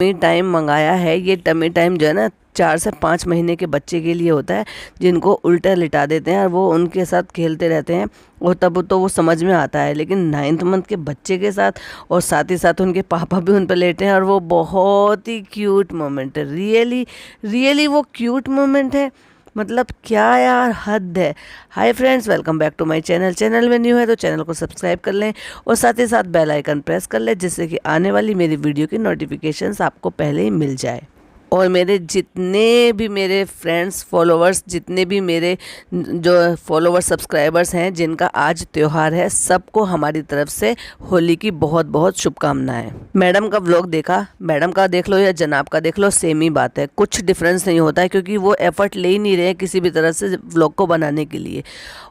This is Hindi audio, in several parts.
टमी टाइम मंगाया है। ये टमी टाइम जो है ना 4 से 5 महीने के बच्चे के लिए होता है, जिनको उल्टा लिटा देते हैं और वो उनके साथ खेलते रहते हैं और तब तो वो समझ में आता है। लेकिन 9th मंथ के बच्चे के साथ और साथ ही साथ उनके पापा भी उन पर लेटे हैं और वो बहुत ही क्यूट मोमेंट है। रियली रियली वो क्यूट मोमेंट है, मतलब क्या यार, हद है। Hi friends, welcome back to my channel में न्यू है तो चैनल को सब्सक्राइब कर लें और साथ ही साथ बेल आइकन प्रेस कर लें, जिससे कि आने वाली मेरी वीडियो की नोटिफिकेशंस आपको पहले ही मिल जाए। और मेरे जितने भी मेरे फ्रेंड्स फॉलोवर्स, जितने भी मेरे जो फॉलोवर्स सब्सक्राइबर्स हैं जिनका आज त्यौहार है, सबको हमारी तरफ से होली की बहुत बहुत शुभकामनाएं। मैडम का व्लॉग देखा, मैडम का देख लो या जनाब का देख लो, सेम ही बात है, कुछ डिफरेंस नहीं होता है, क्योंकि वो एफर्ट ले ही नहीं रहे किसी भी तरह से व्लॉग को बनाने के लिए।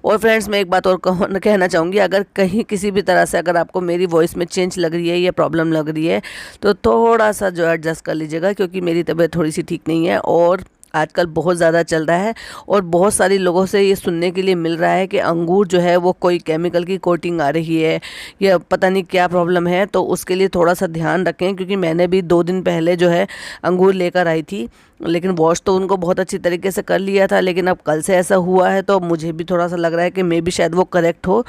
और फ्रेंड्स, मैं एक बात और कहना चाहूँगी, अगर कहीं किसी भी तरह से अगर आपको मेरी वॉइस में चेंज लग रही है या प्रॉब्लम लग रही है तो थोड़ा सा जो एडजस्ट कर लीजिएगा, क्योंकि मेरी तबीयत थोड़ी सी ठीक नहीं है और आजकल बहुत ज़्यादा चल रहा है। और बहुत सारी लोगों से ये सुनने के लिए मिल रहा है कि अंगूर जो है वो कोई केमिकल की कोटिंग आ रही है या पता नहीं क्या प्रॉब्लम है, तो उसके लिए थोड़ा सा ध्यान रखें। क्योंकि मैंने भी 2 दिन पहले जो है अंगूर लेकर आई थी, लेकिन वॉश तो उनको बहुत अच्छी तरीके से कर लिया था, लेकिन अब कल से ऐसा हुआ है तो मुझे भी थोड़ा सा लग रहा है कि मे भी शायद वो करेक्ट हो।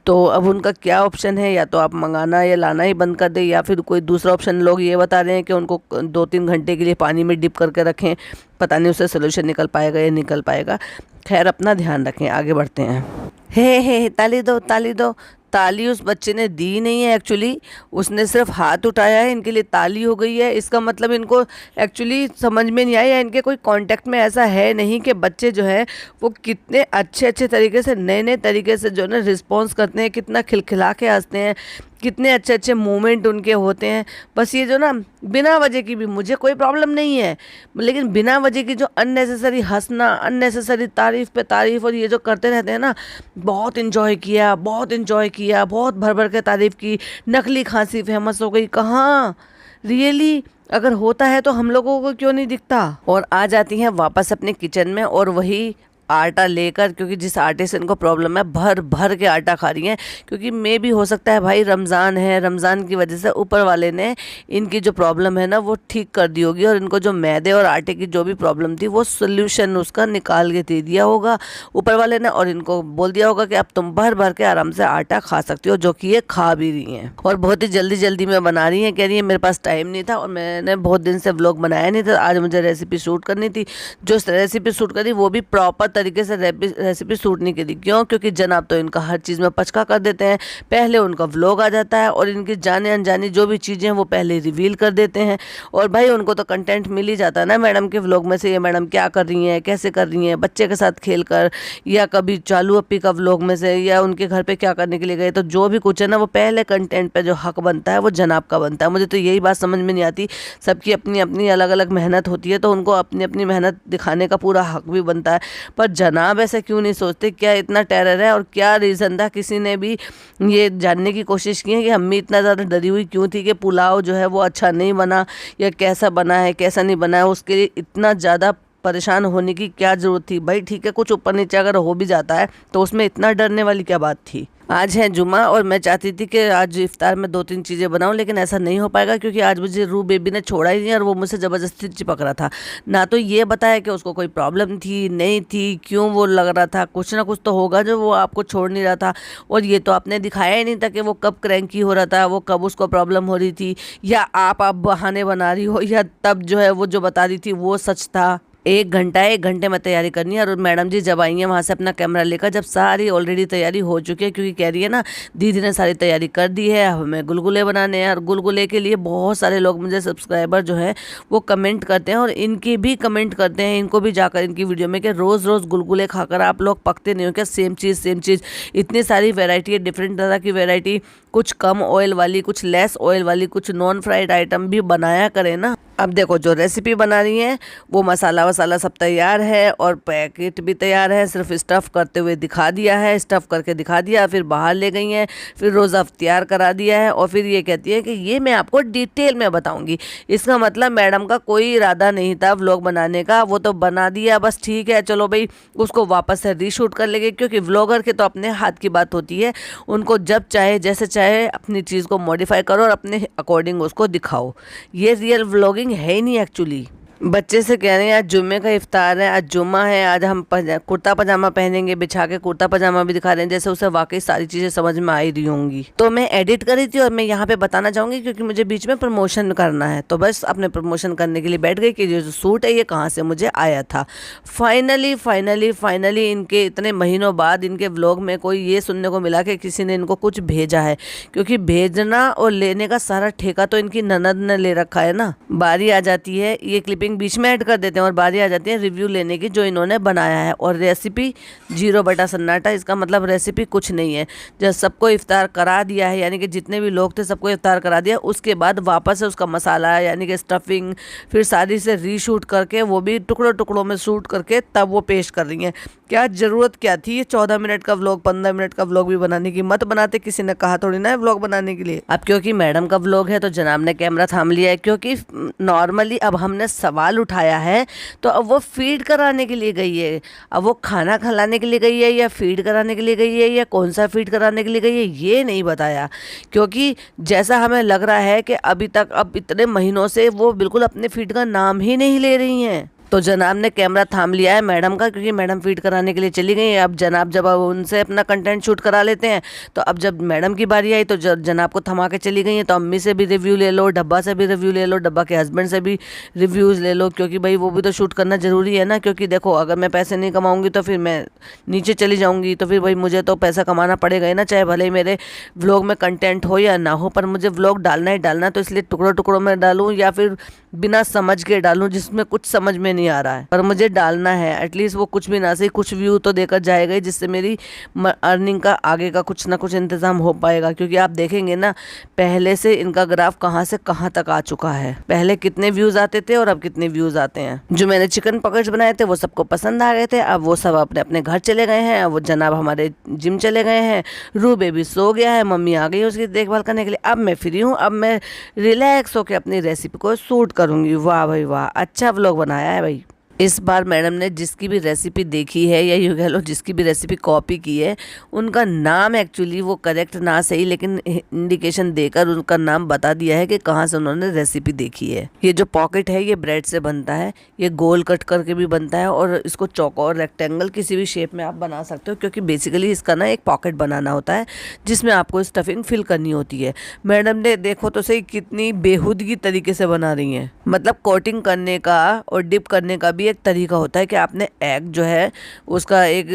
तो अब उनका क्या ऑप्शन है, या तो आप मंगाना या लाना ही बंद कर दें, या फिर कोई दूसरा ऑप्शन। लोग ये बता रहे हैं कि उनको 2-3 घंटे के लिए पानी में डिप करके रखें, पता नहीं उससे सोल्यूशन निकल पाएगा या निकल पाएगा। खैर, अपना ध्यान रखें, आगे बढ़ते हैं। हे ताली दो ताली दो। ताली उस बच्चे ने दी नहीं है, एक्चुअली उसने सिर्फ हाथ उठाया है, इनके लिए ताली हो गई है। इसका मतलब इनको एक्चुअली समझ में नहीं आया, या इनके कोई कांटेक्ट में ऐसा है नहीं कि बच्चे जो है वो कितने अच्छे तरीके से, नए तरीके से जो है ना रिस्पॉन्स करते हैं, कितना खिलखिला के हंसते हैं, कितने अच्छे मूवमेंट उनके होते हैं। बस ये जो ना बिना वजह की भी, मुझे कोई प्रॉब्लम नहीं है, लेकिन बिना वजह की जो अननेसेसरी हंसना, अननेसेसरी तारीफ़ पे तारीफ़ और ये जो करते रहते हैं ना, बहुत इन्जॉय किया, बहुत भर भर के तारीफ़ की, नकली खांसी फेमस हो गई। कहाँ रियली अगर होता है तो हम लोगों को क्यों नहीं दिखता। और आ जाती हैं वापस अपने किचन में और वही आटा लेकर, क्योंकि जिस आटे से इनको प्रॉब्लम है भर भर के आटा खा रही हैं। क्योंकि मे भी हो सकता है भाई रमज़ान है, रमज़ान की वजह से ऊपर वाले ने इनकी जो प्रॉब्लम है ना वो ठीक कर दी होगी, और इनको जो मैदे और आटे की जो भी प्रॉब्लम थी वो सोल्यूशन उसका निकाल के दे दिया होगा ऊपर वाले ने, और इनको बोल दिया होगा कि अब तुम भर भर के आराम से आटा खा सकती हो, जो कि ये खा भी रही हैं। और बहुत ही जल्दी में बना रही हैं, कह रही है मेरे पास टाइम नहीं था और मैंने बहुत दिन से व्लॉग बनाया नहीं था, आज मुझे रेसिपी शूट करनी थी। जो रेसिपी शूट करी वो भी प्रॉपर तरीके से रेसिपी शूट नहीं करी। क्यों? क्योंकि जनाब तो इनका हर चीज़ में पचका कर देते हैं, पहले उनका व्लॉग आ जाता है और इनकी जाने अनजानी जो भी चीज़ें हैं वो पहले रिवील कर देते हैं। और भाई उनको तो कंटेंट मिल ही जाता है ना मैडम के व्लॉग में से, ये मैडम क्या कर रही हैं, कैसे कर रही हैं, बच्चे के साथ खेल कर, या कभी चालू अप्पी का व्लॉग में से, या उनके घर पे क्या करने के लिए गए, तो जो भी कुछ है ना वो पहले कंटेंट पे जो हक बनता है वो जनाब का बनता है। मुझे तो यही बात समझ में नहीं आती, सबकी अपनी अपनी अलग अलग मेहनत होती है, तो उनको अपनी अपनी मेहनत दिखाने का पूरा हक भी बनता है। पर जनाब ऐसे क्यों नहीं सोचते? क्या इतना टेरर है और क्या रीज़न था? किसी ने भी ये जानने की कोशिश की है कि अम्मी इतना ज़्यादा डरी हुई क्यों थी कि पुलाव जो है वो अच्छा नहीं बना, या कैसा बना है कैसा नहीं बना है, उसके लिए इतना ज़्यादा परेशान होने की क्या ज़रूरत थी? भाई ठीक है, कुछ ऊपर नीचे अगर हो भी जाता है तो उसमें इतना डरने वाली क्या बात थी। आज है जुमा और मैं चाहती थी कि आज इफ्तार में 2-3 चीज़ें बनाऊं, लेकिन ऐसा नहीं हो पाएगा, क्योंकि आज मुझे रू बेबी ने छोड़ा ही नहीं और वो मुझसे ज़बरदस्ती चिपक रहा था। ना तो ये बताया कि उसको कोई प्रॉब्लम थी नहीं थी, क्यों वो लग रहा था, कुछ ना कुछ तो होगा जो वो आपको छोड़ नहीं रहा था। और ये तो आपने दिखाया ही नहीं था कि वो कब क्रैंकी हो रहा था, वो कब उसको प्रॉब्लम हो रही थी, या आप बहाने बना रही हो, या तब जो है वो जो बता रही थी वो सच था। 1 घंटे में तैयारी करनी है। और मैडम जी जब आई हैं वहाँ से अपना कैमरा लेकर, जब सारी ऑलरेडी तैयारी हो चुकी है, क्योंकि कह रही है ना दीदी ने सारी तैयारी कर दी है, हमें गुलगुले बनाने हैं। और गुलगुले के लिए बहुत सारे लोग मुझे सब्सक्राइबर जो है वो कमेंट करते हैं, और इनकी भी कमेंट करते हैं, इनको भी जाकर इनकी वीडियो में कि रोज़ गुलगुले खाकर आप लोग पकते नहीं हो क्या? सेम चीज़, इतनी सारी वेराइटी है, डिफरेंट तरह की वेराइटी, कुछ कम ऑयल वाली, कुछ लेस ऑयल वाली, कुछ नॉन फ्राइड आइटम भी बनाया करें ना। अब देखो जो रेसिपी बना रही हैं वो मसाला वसाला सब तैयार है और पैकेट भी तैयार है, सिर्फ स्टफ़ करते हुए दिखा दिया है, स्टफ़ करके दिखा दिया, फिर बाहर ले गई हैं, फिर रोज़ा तैयार करा दिया है, और फिर ये कहती है कि ये मैं आपको डिटेल में बताऊंगी। इसका मतलब मैडम का कोई इरादा नहीं था व्लॉग बनाने का, वो तो बना दिया बस, ठीक है चलो भाई उसको वापस से रीशूट कर लेंगे, क्योंकि व्लॉगर के तो अपने हाथ की बात होती है, उनको जब चाहे जैसे चाहे अपनी चीज़ को मॉडिफाई करो और अपने अकॉर्डिंग उसको दिखाओ। ये रियल व्लॉगिंग है ही नहीं एक्चुअली। बच्चे से कह रहे हैं आज जुम्मे का इफ्तार है, आज जुम्मा है, आज हम कुर्ता पजामा पहनेंगे, बिछा के कुर्ता पजामा भी दिखा रहे हैं, जैसे उसे वाकई सारी चीज़ें समझ में आ ही रही होंगी। तो मैं एडिट करी थी और मैं यहाँ पे बताना चाहूँगी क्योंकि मुझे बीच में प्रमोशन करना है, तो बस अपने प्रमोशन करने के लिए बैठ गई कि जो सूट है ये कहाँ से मुझे आया था। फाइनली इनके इतने महीनों बाद इनके व्लॉग में कोई ये सुनने को मिला कि किसी ने इनको कुछ भेजा है, क्योंकि भेजना और लेने का सारा ठेका तो इनकी ननद ने ले रखा है ना। बारी आ जाती है, ये क्लिपिंग बीच में ऐड कर देते हैं और बारी आ जाती है रिव्यू लेने की जो इन्होंने बनाया है। और रेसिपी 0 बटा सन्नाटा, इसका मतलब रेसिपी कुछ नहीं है। जब सबको इफ्तार करा दिया है, यानी कि जितने भी लोग थे सबको इफ्तार करा दिया, उसके बाद वापस से उसका मसाला यानी कि स्टफिंग फिर सारी से रीशूट करके, वो भी टुकड़ों टुकड़ों में शूट करके तब वो पेश कर रही हैं। क्या ज़रूरत क्या थी ये 14 मिनट का व्लॉग 15 मिनट का व्लॉग भी बनाने की? मत बनाते, किसी ने कहा थोड़ी ना है व्लॉग बनाने के लिए। अब क्योंकि मैडम का व्लॉग है तो जनाब ने कैमरा थाम लिया है, क्योंकि नॉर्मली अब हमने सवाल उठाया है तो अब वो फीड कराने के लिए गई है। अब वो खाना खिलाने के लिए गई है या फीड कराने के लिए गई है या कौन सा फीड कराने के लिए गई है ये नहीं बताया, क्योंकि जैसा हमें लग रहा है कि अभी तक अब इतने महीनों से वो बिल्कुल अपने फीड का नाम ही नहीं ले रही हैं। तो जनाब ने कैमरा थाम लिया है मैडम का, क्योंकि मैडम फीड कराने के लिए चली गई है। अब जनाब जब उनसे अपना कंटेंट शूट करा लेते हैं, तो अब जब मैडम की बारी आई तो जनाब को थमा के चली गई हैं। तो अम्मी से भी रिव्यू ले लो, डब्बा से भी रिव्यू ले लो, डब्बा के हस्बैंड से भी रिव्यूज़ ले लो, क्योंकि भाई वो भी तो शूट करना ज़रूरी है ना। क्योंकि देखो अगर मैं पैसे नहीं कमाऊँगी तो फिर मैं नीचे चली जाऊँगी, तो फिर भाई मुझे तो पैसा कमाना पड़ेगा ही ना, चाहे भले ही मेरे व्लॉग में कंटेंट हो या ना हो, पर मुझे व्लॉग डालना ही डालना। तो इसलिए टुकड़ों टुकड़ों में डालूँ या फिर बिना समझ के डालूँ जिसमें कुछ समझ में नहीं आ रहा है, पर मुझे डालना है। एटलीस्ट वो कुछ भी ना सही कुछ व्यू तो देकर जाएगा ही, जिससे मेरी अर्निंग का आगे का कुछ ना कुछ इंतज़ाम हो पाएगा। क्योंकि आप देखेंगे ना पहले से इनका ग्राफ कहाँ से कहाँ तक आ चुका है। पहले कितने व्यूज़ आते थे और अब कितने व्यूज़ आते हैं। जो मैंने चिकन पकड़्स बनाए थे वो सबको पसंद आ गए थे, अब वो सब अपने अपने घर चले गए हैं। अब वो जनाब हमारे जिम चले गए हैं, रू बेबी सो गया है, मम्मी आ गई उसकी देखभाल करने के लिए। अब मैं फ्री हूँ, अब मैं रिलैक्स होकर अपनी रेसिपी को शूट करूँगी। वाह भाई वाह, अच्छा व्लॉग बनाया है भाई। इस बार मैडम ने जिसकी भी रेसिपी देखी है या यूँ कह लो जिसकी भी रेसिपी कॉपी की है, उनका नाम एक्चुअली वो करेक्ट ना सही लेकिन इंडिकेशन देकर उनका नाम बता दिया है कि कहाँ से उन्होंने रेसिपी देखी है। ये जो पॉकेट है ये ब्रेड से बनता है, ये गोल कट करके भी बनता है और इसको चौकोर रेक्टेंगल किसी भी शेप में आप बना सकते हो, क्योंकि बेसिकली इसका ना एक पॉकेट बनाना होता है जिसमें आपको स्टफिंग फिल करनी होती है। मैडम ने देखो तो सही कितनी बेहूदगी तरीके से बना रही हैं। मतलब कोटिंग करने का और डिप करने का भी एक तरीका होता है कि आपने एग जो है उसका एक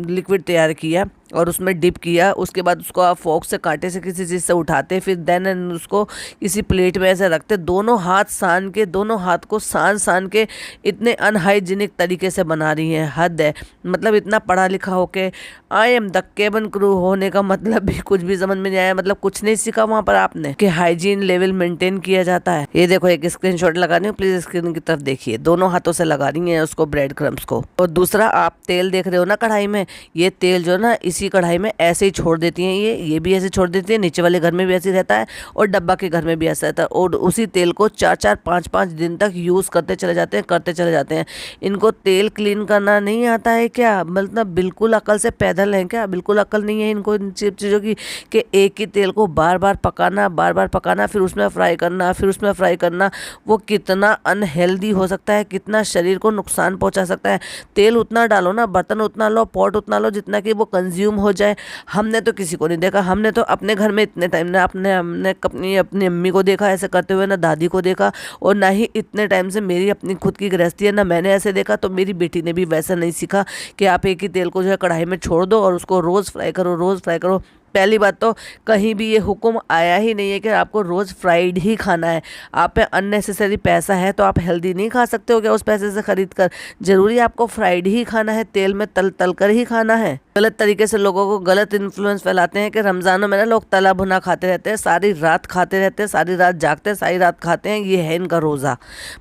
लिक्विड तैयार किया और उसमें डिप किया, उसके बाद उसको आप फोक से कांटे से किसी चीज़ से उठाते, फिर देन उसको किसी प्लेट में ऐसे रखते, दोनों हाथ सान के, दोनों हाथ को सान के इतने अनहाइजीनिक तरीके से बना रही हैं, हद है। मतलब इतना पढ़ा लिखा होके I am the cabin crew होने का मतलब भी कुछ भी समझ में नहीं आया। मतलब कुछ नहीं सीखा वहाँ पर आपने कि हाइजीन लेवल मेंटेन किया जाता है। ये देखो एक स्क्रीनशॉट लगा रही हूँ, प्लीज स्क्रीन की तरफ देखिए, दोनों हाथों से लगा रही हैं उसको ब्रेड क्रम्स को। और दूसरा आप तेल देख रहे हो ना कढ़ाई में, ये तेल जो ना इसी कढ़ाई में ऐसे ही छोड़ देती हैं, ये भी ऐसे छोड़ देती है, नीचे वाले घर में भी ऐसे ही रहता है और डब्बा के घर में भी ऐसा रहता है। और उसी तेल को 4-4 5-5 दिन तक यूज़ करते चले जाते हैं। इनको तेल क्लीन करना नहीं आता है क्या? मतलब बिल्कुल अकल से पैदल हैं क्या? बिल्कुल अकल नहीं है इनको इन चीज़ों की कि एक ही तेल को बार बार पकाना फिर उसमें फ्राई करना, वो कितना अनहेल्दी हो सकता है, कितना शरीर को नुकसान पहुंचा सकता है। तेल उतना डालो ना, बर्तन उतना लो, पॉट उतना लो जितना कि वो कंज्यूम हो जाए। हमने तो किसी को नहीं देखा, हमने तो अपने घर में इतने टाइम ना हमने अपनी अम्मी को देखा ऐसे करते हुए, ना दादी को देखा, और ना ही इतने टाइम से मेरी अपनी खुद की गृहस्थी है ना मैंने ऐसे देखा। तो मेरी बेटी ने भी वैसा नहीं सीखा कि आप एक ही तेल को जो है कढ़ाई में छोड़ दो और उसको रोज़ फ्राई करो। पहली बात तो कहीं भी ये हुक्म आया ही नहीं है कि आपको रोज़ फ्राइड ही खाना है। आप पे अननेसेसरी पैसा है तो आप हेल्दी नहीं खा सकते हो क्या उस पैसे से खरीद कर? ज़रूरी आपको फ्राइड ही खाना है, तेल में तल कर ही खाना है? गलत तरीके से लोगों को गलत इन्फ्लुएंस फैलाते हैं कि रमज़ानों में ना लोग तला भुना खाते रहते हैं, सारी रात खाते रहते हैं, सारी रात जागते हैं, सारी रात खाते हैं, ये है इनका रोज़ा।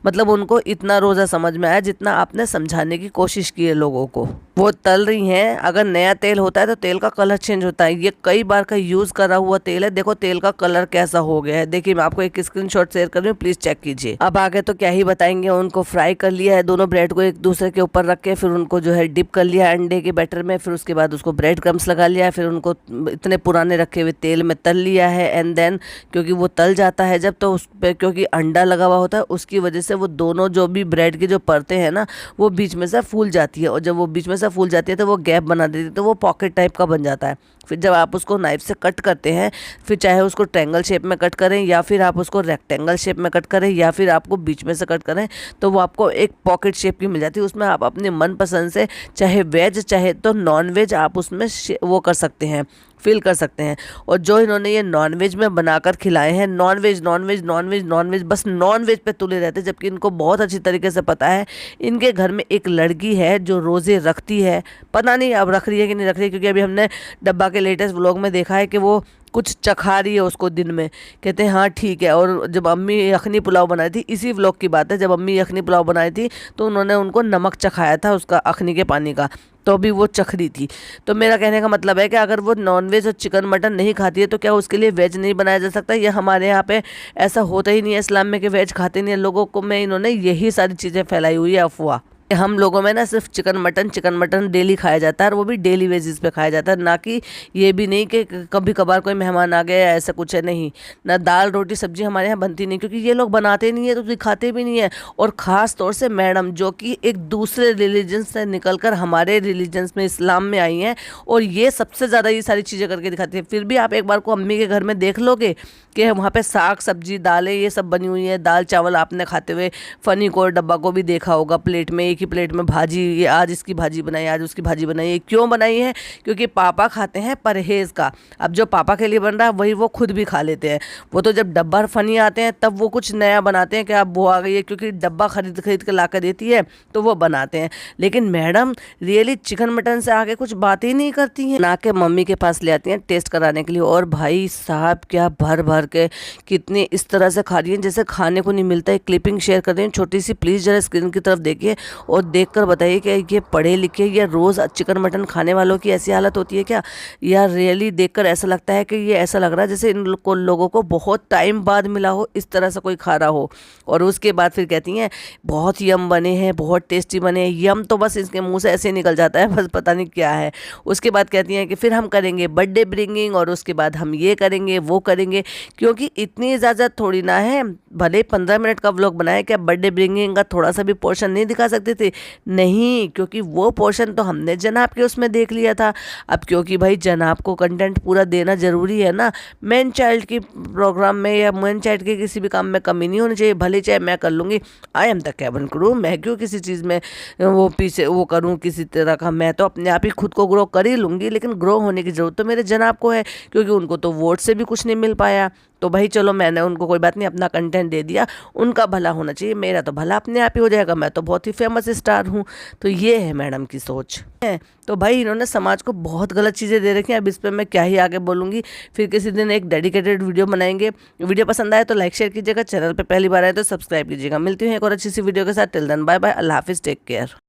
मतलब उनको इतना रोज़ा समझ में आया जितना आपने समझाने की कोशिश की है लोगों को। वो तल रही हैं, अगर नया तेल होता है तो तेल का कलर चेंज होता है। ये कई बार का यूज़ करा हुआ तेल है, देखो तेल का कलर कैसा हो गया है। देखिए मैं आपको एक स्क्रीनशॉट शेयर कर रही हूँ, प्लीज़ चेक कीजिए। अब आगे तो क्या ही बताएंगे, उनको फ्राई कर लिया है, दोनों ब्रेड को एक दूसरे के ऊपर रख के फिर उनको जो है डिप कर लिया अंडे के बैटर में, फिर उसके बाद उसको ब्रेड क्रम्स लगा लिया है, फिर उनको इतने पुराने रखे हुए तेल में तल लिया है। एंड देन क्योंकि वो तल जाता है जब, तो उस पर क्योंकि अंडा लगा हुआ होता है उसकी वजह से वो दोनों जो भी ब्रेड की जो परतें हैं ना वो बीच में से फूल जाती है, और जब वो बीच में से फूल जाती है तो वो गैप बना देती है, तो वो पॉकेट टाइप का बन जाता है। फिर जब आप उसको नाइफ से कट करते हैं, फिर चाहे उसको ट्रायंगल शेप में कट करें या फिर आप उसको रेक्टेंगल शेप में कट करें या फिर आपको बीच में से कट करें, तो वो आपको एक पॉकेट शेप की मिल जाती है। उसमें आप अपने मन पसंद से चाहे वेज चाहे तो नॉन वेज आप उसमें वो कर सकते हैं, फिल कर सकते हैं। और जो इन्होंने ये नॉन वेज में बनाकर खिलाए हैं, non veg non veg non veg non veg, बस नॉन वेज पे तुले रहते हैं, जबकि इनको बहुत अच्छी तरीके से पता है इनके घर में एक लड़की है जो रोज़े रखती है। पता नहीं अब रख रही है कि नहीं रख रही है, क्योंकि अभी हमने डब्बा के लेटेस्ट व्लॉग में देखा है कि वो कुछ चखा रही है उसको दिन में, कहते हैं हाँ ठीक है। और जब अम्मी यखनी पुलाव बनाई थी, इसी व्लॉग की बात है, जब अम्मी यखनी पुलाव बनाई थी तो उन्होंने उनको नमक चखाया था उसका अखनी के पानी का, तो भी वो चख रही थी। तो मेरा कहने का मतलब है कि अगर वो नॉनवेज और चिकन मटन नहीं खाती है तो क्या उसके लिए वेज नहीं बनाया जा सकता? ये हमारे यहाँ पे ऐसा होता ही नहीं है इस्लाम में कि वेज खाते नहीं है लोगों को, में इन्होंने यही सारी चीज़ें फैलाई हुई है अफवाह। हम लोगों में ना सिर्फ चिकन मटन डेली खाया जाता है, और वो भी डेली बेसिस पे खाया जाता है, ना कि ये भी नहीं कि कभी कभार कोई मेहमान आ गया ऐसा कुछ है, नहीं। ना दाल रोटी सब्जी हमारे यहाँ बनती नहीं, क्योंकि ये लोग बनाते नहीं है तो दिखाते भी नहीं है। और ख़ास तौर से मैडम जो कि एक दूसरे रिलीजन से निकल कर हमारे रिलीजन्स में इस्लाम में आई हैं, और ये सबसे ज़्यादा ये सारी चीज़ें करके दिखाती है। फिर भी आप एक बार को अम्मी के घर में देख लोगे कि वहाँ पे साग सब्जी दालें ये सब बनी हुई है, दाल चावल आपने खाते हुए फ़नी को डब्बा को भी देखा होगा, प्लेट में एक ही प्लेट में भाजी, ये आज इसकी भाजी बनाई आज उसकी भाजी बनाई। ये क्यों बनाई है? क्योंकि पापा खाते हैं परहेज़ का। अब जो पापा के लिए बन रहा है वही वो खुद भी खा लेते हैं। वो तो जब डब्बा फ़नी आते हैं तब वो कुछ नया बनाते हैं कि अब वो आ गई है, क्योंकि डब्बा खरीद के ला कर देती है तो वो बनाते हैं। लेकिन मैडम रियली चिकन मटन से आगे कुछ बातें ही नहीं करती हैं, ना के मम्मी के पास ले आती हैं टेस्ट कराने के लिए। और भाई साहब क्या भर भर के कितने इस तरह से खा रही हैं जैसे खाने को नहीं मिलता है। क्लिपिंग शेयर कर रही हूँ छोटी सी, प्लीज़ जरा स्क्रीन की तरफ देखिए और देखकर बताइए कि ये पढ़े लिखे या रोज़ चिकन मटन खाने वालों की ऐसी हालत होती है क्या? या रियली देखकर ऐसा लगता है कि ये ऐसा लग रहा है जैसे इन लोगों को बहुत टाइम बाद मिला हो, इस तरह से कोई खा रहा हो। और उसके बाद फिर कहती हैं बहुत यम बने हैं, बहुत टेस्टी बने हैं। यम तो बस इसके मुँह से ऐसे निकल जाता है, बस पता नहीं क्या है। उसके बाद कहती हैं कि फिर हम करेंगे बर्थडे ब्रिंगिंग, और उसके बाद हम ये करेंगे वो करेंगे, क्योंकि इतनी इजाज़त थोड़ी ना है। भले 15 मिनट का व्लॉग बनाया, क्या बर्थडे ब्रिंगिंग का थोड़ा सा भी पोर्शन नहीं दिखा सकते थे? नहीं, क्योंकि वो पोर्शन तो हमने जनाब के उसमें देख लिया था। अब क्योंकि भाई जनाब को कंटेंट पूरा देना ज़रूरी है ना, मैन चाइल्ड की प्रोग्राम में या मैन चाइल्ड के किसी भी काम में कमी नहीं होनी चाहिए। भले चाहे मैं कर लूँगी, I am the cabin crew, मैं क्यों किसी चीज़ में वो पीछे वो करूँ किसी तरह का। मैं तो अपने आप ही खुद को ग्रो कर ही लूँगी, लेकिन ग्रो होने की ज़रूरत तो मेरे जनाब को है, क्योंकि उनको तो वोट से भी कुछ नहीं मिल पाया। तो भाई चलो मैंने उनको कोई बात नहीं अपना कंटेंट दे दिया, उनका भला होना चाहिए, मेरा तो भला अपने आप ही हो जाएगा, मैं तो बहुत ही फेमस स्टार हूँ। तो ये है मैडम की सोच है। तो भाई इन्होंने समाज को बहुत गलत चीज़ें दे रखी हैं। अब इस पर मैं क्या ही आगे बोलूँगी, फिर किसी दिन एक डेडिकेटेड वीडियो बनाएंगे। वीडियो पसंद आए तो लाइक शेयर कीजिएगा, चैनल पर पहली बार आए तो सब्सक्राइब कीजिएगा। मिलती हूँ एक और अच्छी सी वीडियो के साथ। टिल देन बाय बाय, अल्लाह हाफिज़, टेक केयर।